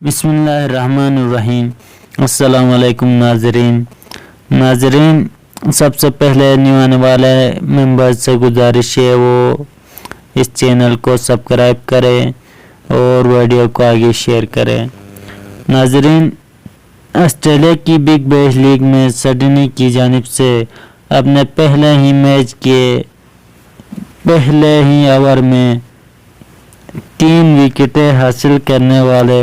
बिस्मिल्लाहिर्रहमानिर्रहीम। अस्सलाम वालेकुम नाजरीन, सबसे पहले न्यू आने वाले मेंबर्स से गुजारिश है वो इस चैनल को सब्सक्राइब करें और वीडियो को आगे शेयर करें। नाजरीन, ऑस्ट्रेलिया की बिग बैश लीग में सिडनी की जानिब से अपने पहले ही मैच के पहले ही ओवर में 3 विकेटें हासिल करने वाले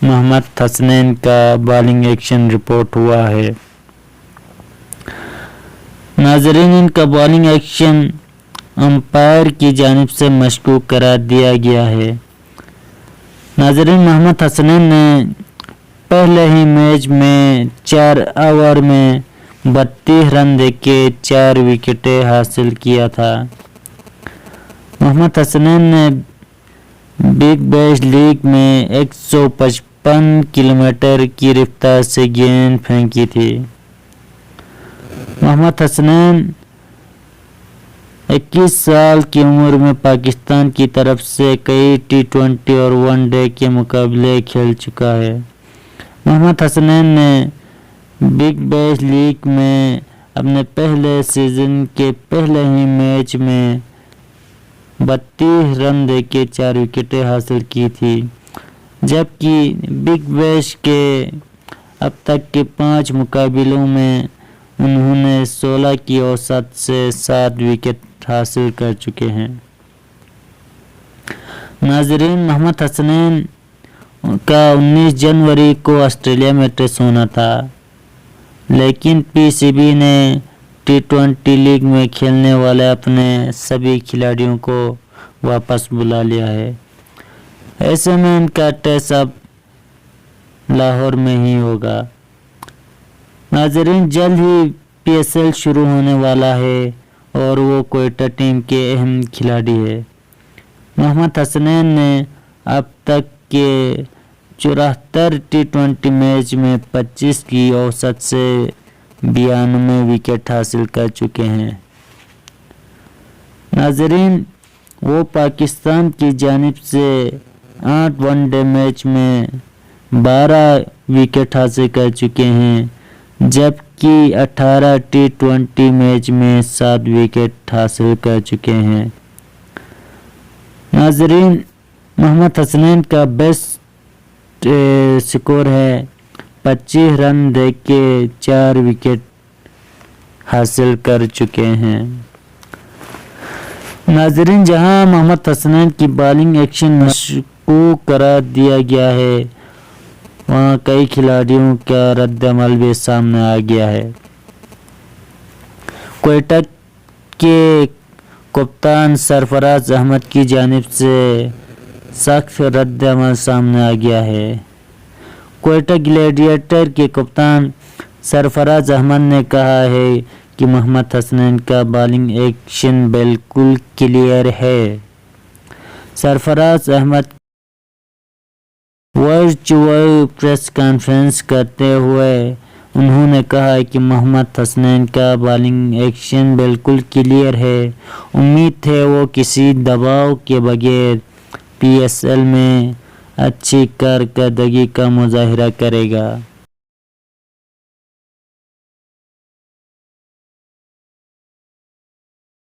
मोहम्मद हसनैन का बॉलिंग एक्शन रिपोर्ट हुआ है। नाजरीन, इनका बॉलिंग एक्शन अंपायर की जानिब से मशकूक करार दिया गया है। नाजरीन, मोहम्मद हसनैन ने पहले ही मैच में 4 ओवर में 32 रन देके 4 विकेटें हासिल किया था। मोहम्मद हसनैन ने बिग बैश लीग में 155 किलोमीटर की रफ्तार से गेंद फेंकी थी। मोहम्मद हसनैन 21 साल की उम्र में पाकिस्तान की तरफ से कई T20 और वनडे के मुकाबले खेल चुका है। मोहम्मद हसनैन ने बिग बैश लीग में अपने पहले सीजन के पहले ही मैच में 32 रन देके 4 विकेटें हासिल की थी, जबकि बिग बैश के अब तक के 5 मुकाबलों में उन्होंने 16 की औसत से 7 विकेट हासिल कर चुके हैं। नाजरीन, मोहम्मद हसनैन का 19 जनवरी को ऑस्ट्रेलिया में टेस्ट होना था, लेकिन PCB ने T20 लीग में खेलने वाले अपने सभी खिलाड़ियों को वापस बुला लिया है। ऐसे में इनका टेस्ट अब लाहौर में ही होगा। नाजरीन, जल्द ही PSL शुरू होने वाला है और वो क्वेटा टीम के अहम खिलाड़ी है। मोहम्मद हसनैन ने अब तक के 74 T20 मैच में 25 की औसत से 92 विकेट हासिल कर चुके हैं। नाजरीन, वो पाकिस्तान की जानिब से 8 वनडे मैच में 12 विकेट हासिल कर चुके हैं, जबकि 18 T20 मैच में 7 विकेट हासिल कर चुके हैं। नाजरीन, मोहम्मद हसनैन का बेस्ट स्कोर है 25 रन देके 4 विकेट हासिल कर चुके हैं। नाजरीन, जहां मोहम्मद हसनैन की बॉलिंग एक्शन मशकूक करार दिया गया है, वहां कई खिलाड़ियों का रद्द-ए-अमल भी सामने आ गया है। क्वेटा के कप्तान सरफराज अहमद की जानिब से सख्त रद्द-ए-अमल सामने आ गया है। क्वेटा ग्लैडिएटर के कप्तान सरफराज अहमद ने कहा है कि मोहम्मद हसनैन का बॉलिंग एक्शन बिल्कुल क्लियर है। Sarfaraz Ahmed virtual press conference करते हुए उन्होंने कहा कि मोहम्मद हसनैन का बॉलिंग एक्शन बिल्कुल क्लियर है। उम्मीद है वो किसी दबाव के बगैर PSL में अच्छी कारकर्दगी का मुजाहिरा करेगा।